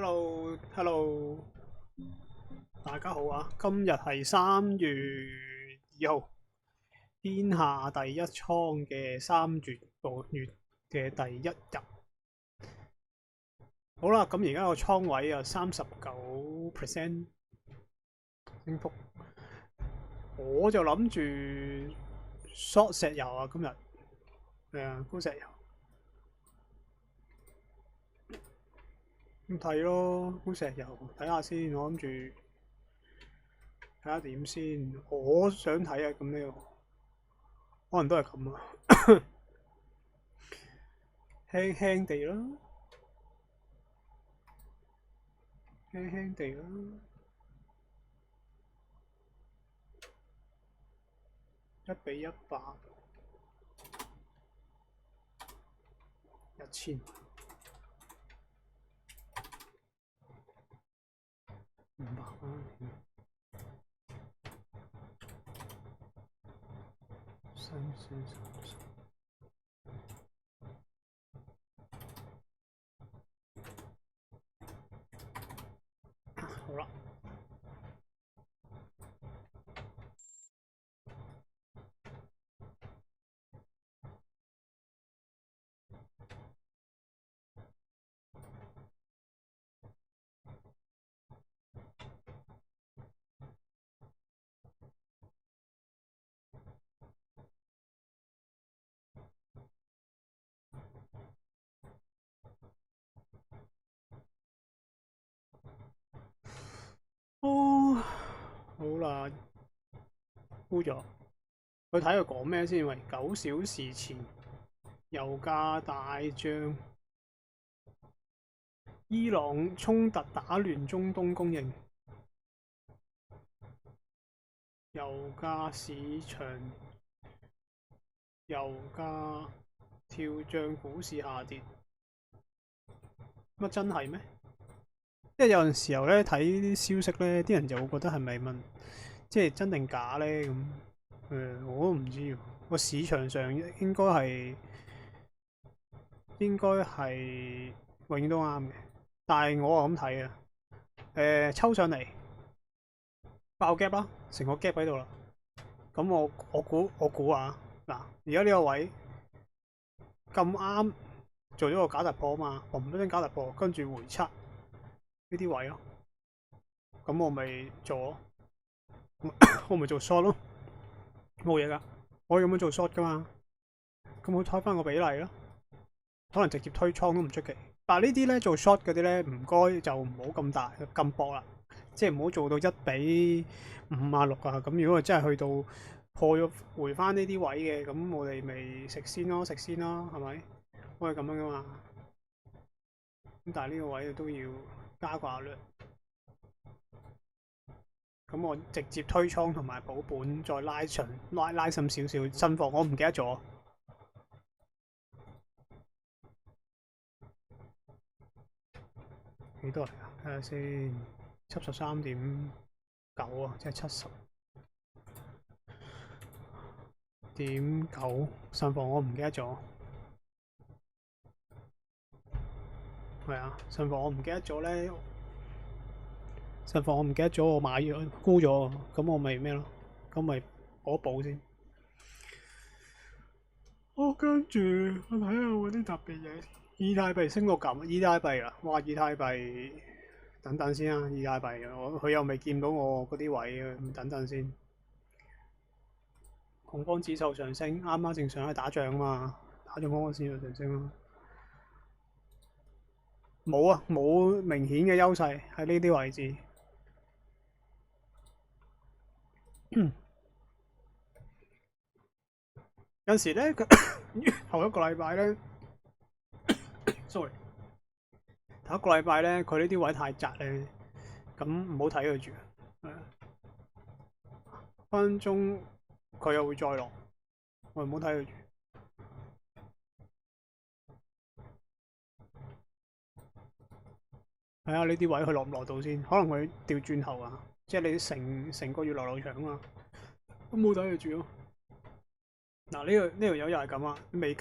Hello，大家好啊！今日係3月2號，天下第一倉嘅3月嘅第一日。好啦，咁而家個倉位啊39% 升幅，我就諗住 short 石油啊，今日係啊，高石油咁睇咯，高石油睇下先，我諗住睇下點先。我想睇啊，咁呢個可能都係咁啊，輕輕地啦。輕輕地啦，1:100，1000，500蚊，340，好啦。哦，好啦，沽咗。去睇佢講咩先？喂，9小時前油價大漲，伊朗衝突打亂中東供應，油價市場，油價跳漲，股市下跌。乜真係咩？因為有陣時候咧睇啲消息咧，啲人就會覺得係咪問，即係真定假咧咁？我都唔知喎。個市場上應該係永遠都啱嘅，但係我係咁睇嘅。抽上嚟爆 gap 啦，成個 gap 喺度啦。咁我估啊，嗱，而家呢個位咁啱做咗個假突破啊嘛，嘣一聲假突破，跟住回測呢啲位咯。咁我咪做，我咪做 short 咯，冇嘢噶，可以咁樣做 short 噶嘛。咁我推翻個比例咯，可能直接推倉都唔出奇。但係呢啲咧做 short 嗰啲咧，唔該就唔好咁大咁搏啦，即係唔好做到1:56啊。咁如果真係去到破咗回翻呢啲位嘅，咁我哋咪食先咯，係咪？可以咁樣噶嘛。咁但係呢個位都要加掛略。咁我直接推倉同埋保本，再拉長拉深少少新貨，我唔記得咗幾多嚟啊？睇下先，73.9啊，即係70.9新貨，我唔記得咗。係啊，新貨我唔記得咗咧，新貨我唔記得咗，我買咗沽咗，咁我咪咩咯？咁咪補一補先。跟住我睇下有啲特別嘢。以太幣升到咁，以太幣啊，哇！以太幣等等先啊，以太幣佢又未見到我嗰啲位啊，等等先。恐慌指數上升，啱啱正常去打仗啊嘛，打咗恐慌指數上升咯。冇啊，冇明顯嘅優勢喺呢啲位置。有時咧，頭一個禮拜咧，sorry，頭一個禮拜咧，佢呢啲位太窄咧，咁唔好睇佢住。分鐘佢又會再落，我唔好睇佢住。睇下呢啲位佢落唔落到先，可能佢調轉頭啊，即係你成個月落場啊嘛，都冇睇佢住咯。嗱，呢條友又係咁啊，美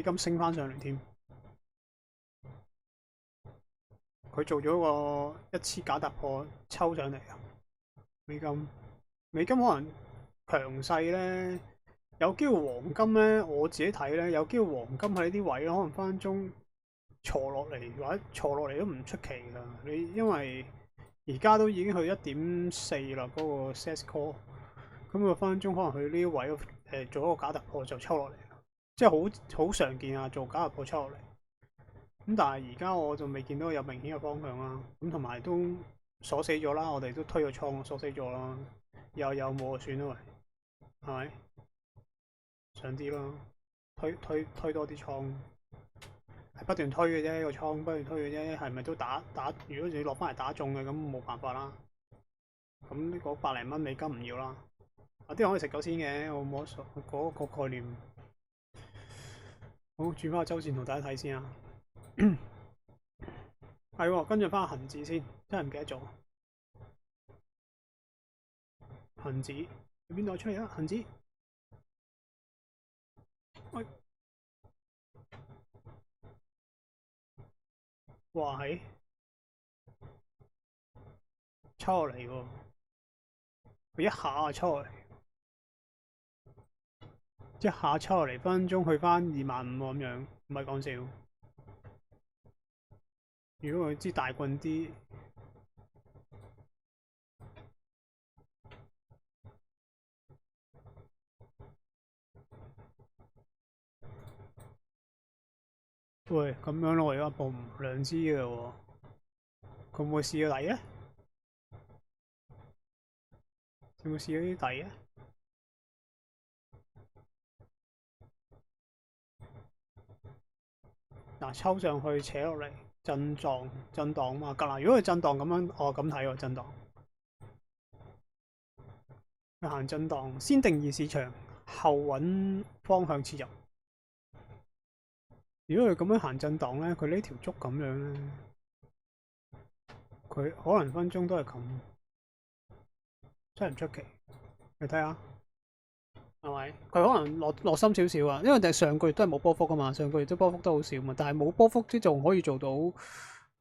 金升翻上嚟添。佢做咗個一次假突破抽上嚟啊！美金，美金可能強勢咧，有機會黃金咧，我自己睇咧，有機會黃金喺呢啲位咧，可能分分鐘坐落嚟，或者坐落嚟都唔出奇㗎。你因為而家都已經去1.4啦，嗰個 set call，咁佢分分鐘可能去呢啲位做一個假突破就抽落嚟，即係好常見啊！做假突破抽落嚟。咁但係而家我就未見到有明顯嘅方向啦，咁同埋都鎖死咗啦，我哋都推咗倉鎖死咗啦，有冇就算啦，喂，係咪？上啲咯，推多啲倉，係不斷推嘅啫，個倉不斷推嘅啫，係咪都打？如果你落翻嚟打中嘅，咁冇辦法啦。咁呢個百零蚊美金唔要啦，啲人可以食咗先嘅，我冇嗰個概念。好，轉翻個周線同大家睇先啊。係喎，跟住翻個恆指先，真係唔記得咗。恆指喺邊度出嚟啊？恆指，喂，哇係抽落嚟喎，佢一下就抽落嚟，一下抽落嚟，分分鐘去翻25000喎咁樣，唔係講笑。如果佢支大棍啲，喂咁樣咯，我而家報2支嘅喎，佢會唔會試個底咧？有冇試嗰啲底啊？嗱，抽上去扯落嚟，震盪嘛，嗱，如果佢震盪咁樣，我咁睇喎，震盪。佢行震盪，先定義市場，後揾方向切入。如果佢咁樣行震盪咧，佢呢條竹咁樣咧，佢可能分鐘都係咁，真係唔出奇。你睇下，係咪？佢可能落深少少啊，因為上個月都係冇波幅噶嘛，上個月都波幅都好少嘛，但係冇波幅都仲可以做到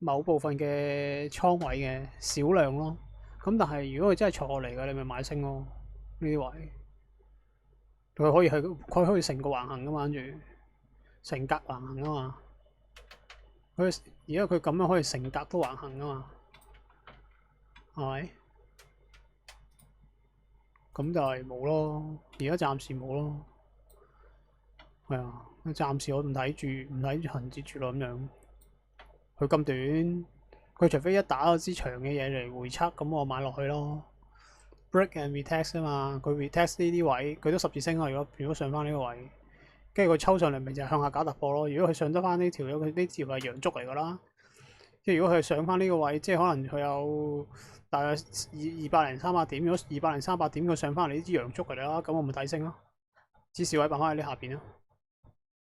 某部分嘅倉位嘅少量咯。咁但係如果佢真係坐落嚟嘅，你咪買升咯呢啲位。佢可以成個橫行噶嘛，跟住成格橫行噶嘛。而家佢咁樣可以成格都橫行噶嘛，係咪？咁就係冇咯，而家暫時冇咯。係啊，暫時我唔睇住恒指住咯咁樣。佢咁短，佢除非一打咗支長嘅嘢嚟回測，咁我買落去咯。Break and retest 啊嘛，佢 retest 呢啲位，佢都10字星啊。如果上翻呢個位，跟住佢抽上嚟，咪就係向下假突破咯。如果佢上得翻呢條，佢呢條係陽燭嚟噶啦。即係如果佢上翻呢個位，即係可能佢有大約200-300點。如果200-300點佢上翻嚟呢支陽燭嚟啦，咁我咪睇升咯。支持位擺翻喺呢下邊咯，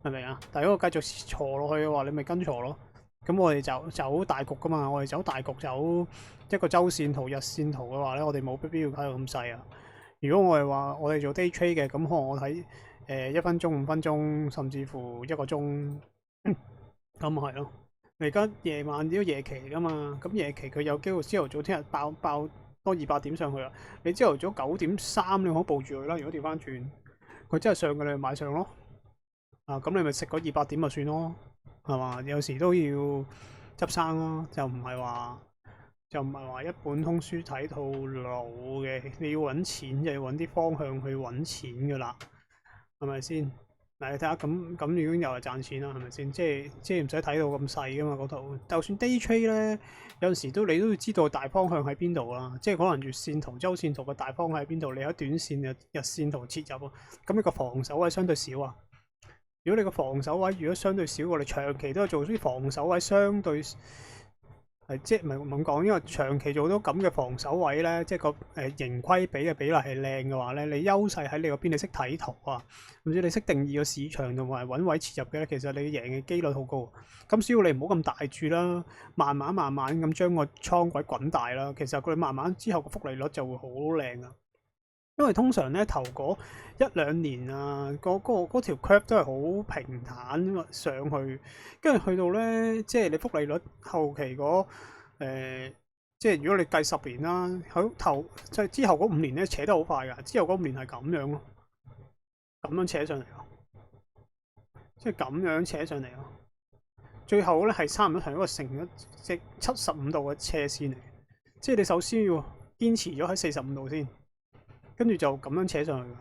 係咪啊？但係如果繼續挫落去嘅話，你咪跟挫咯。咁我哋走大局噶嘛，我哋走大局，走一個周線圖、日線圖嘅話咧，我哋冇必要睇到咁細啊。如果我哋話我哋做 day trade 嘅，咁可能我睇1分鐘、5分鐘，甚至乎1個鐘，咁咪係咯。你而家夜晚都夜期嚟噶嘛，咁夜期佢有機會朝頭早聽日爆多200點上去啊。你朝頭早9點3你好保住佢啦。如果調翻轉，佢真係上嘅，你咪買上咯。啊，咁你咪食嗰200點就算咯。係嘛？有時都要執生咯，就唔係話一本通書睇套路嘅。你要揾錢就要揾啲方向去揾錢噶啦，係咪先？嗱，你睇下咁已經又係賺錢啦，係咪先？即係唔使睇到咁細噶嘛嗰套。就算 day trade 咧，有陣時你都要知道大方向喺邊度啦。即係可能月線圖、周線圖嘅大方向喺邊度，你喺短線日線圖切入啊。咁你個防守位相對少啊。如果你個防守位如果相對少，我哋長期都係做啲防守位相對係即係唔係咁講，因為長期做到咁嘅防守位咧，即係個盈虧比嘅比例係靚嘅話咧，你優勢喺你嗰邊，你識睇圖啊，或者你識定義個市場同埋揾位切入嘅咧，其實你贏嘅機率好高。咁只要你唔好咁大注啦，慢慢咁將個倉位滾大啦，其實佢慢慢之後個複利率就會好靚啊。因為通常咧頭嗰一兩年啊，嗰條 curve 都係好平坦上去，跟住去到咧，即係你複利率後期嗰、即係如果你計10年啦，喺頭即係之後嗰5年咧扯得好快㗎，之後嗰5年係咁樣咯，咁樣扯上嚟咯，即係咁樣扯上嚟咯，最後咧係差唔多係一個成一隻75度嘅斜線嚟，即係你首先要堅持咗喺45度先。跟住就咁樣扯上去㗎。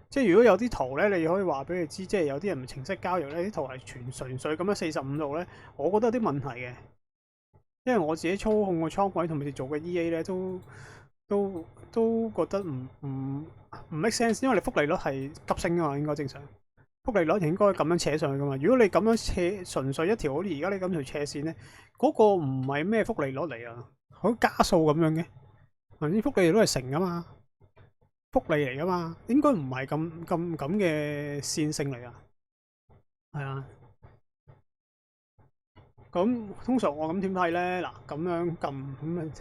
即係如果有啲圖咧，你可以話俾佢知，即係有啲人程式交易咧，啲圖係純粹咁樣45度咧，我覺得有啲問題嘅。因為我自己操控個倉位同埋做嘅 EA 咧，都覺得唔 make sense，因為你複利率係急升㗎嘛，應該正常。複利率應該咁樣扯上去㗎嘛。如果你咁樣扯純粹一條好似而家你咁條斜線咧，嗰個唔係咩複利率嚟啊，好加數咁樣嘅，頭先複利率都係成㗎嘛。福利嚟噶嘛，應該唔係咁嘅線性嚟噶，係啊。咁通常我咁點睇咧？嗱，咁樣撳咁啊，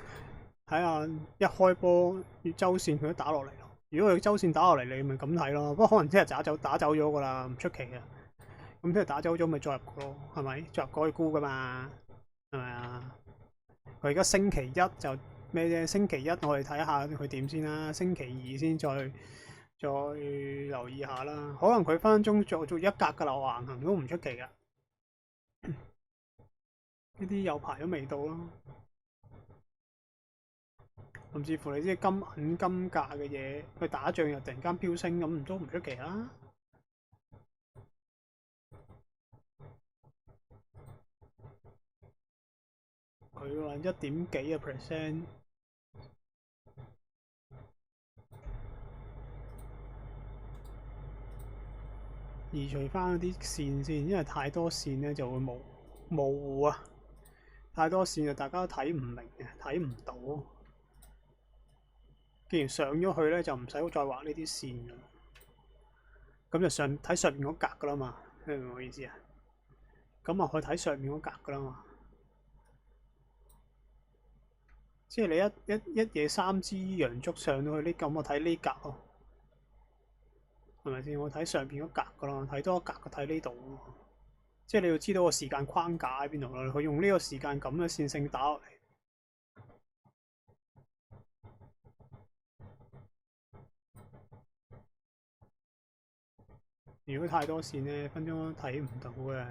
睇下一開波月周線佢都打落嚟咯。如果佢周線打落嚟，你咪咁睇咯。不過可能聽日打走咗噶啦，唔出奇嘅。咁聽日打走咗咪再入咯，係咪？再入過去沽噶嘛，係咪啊？佢而家星期一就咩啫？星期一我哋睇下佢點先啦，星期二先再留意下啦。可能佢分分鐘做一格嘅流橫行都唔出奇噶。呢啲有排都未到咯。甚至乎你啲金銀金價嘅嘢，佢打仗又突然間飆升，咁都唔出奇啦。佢話1點幾個 percent。移除翻嗰啲線先，因為太多線咧就會模糊啊，太多線就大家都睇唔明嘅，睇唔到。既然上咗去咧，就唔使再畫呢啲線啦。咁就睇上面嗰格噶啦嘛，你明唔明我意思啊？咁啊，去睇上面嗰格噶啦嘛。即係你一夜3支陽燭上到去呢，咁我睇呢格咯。係咪先？我睇上邊嗰格噶啦，睇多一格就睇呢度。即係你要知道個時間框架喺邊度啦。佢用呢個時間咁嘅線性打落嚟。如果太多線咧，分鐘都睇唔到嘅。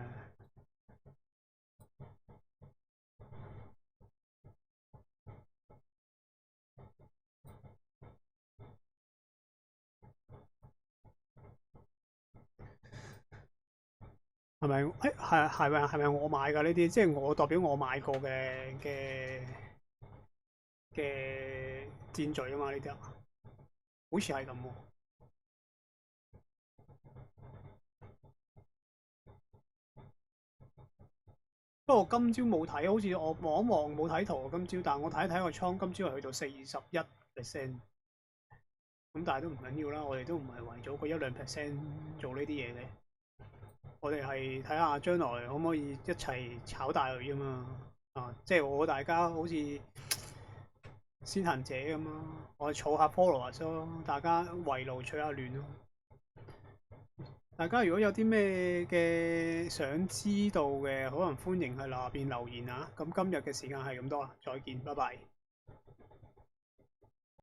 係咪？係咪我買㗎呢啲？即係我代表我買過嘅戰序啊嘛？呢啲好似係咁喎。不過今朝冇睇，好似我望一望冇睇圖今朝，但係我睇一睇個倉，今朝係去到41%。咁但係都唔緊要啦，我哋都唔係為咗個1-2% 做呢啲嘢嘅。我哋係睇下將來可唔可以一齊炒大佢啊嘛。即係大家好似先行者咁咯，我哋儲下 followers 咯，大家圍爐取下暖咯。大家如果有啲咩嘅想知道嘅，可能歡迎喺下邊留言啊。咁今日嘅時間係咁多啦，再見，拜拜。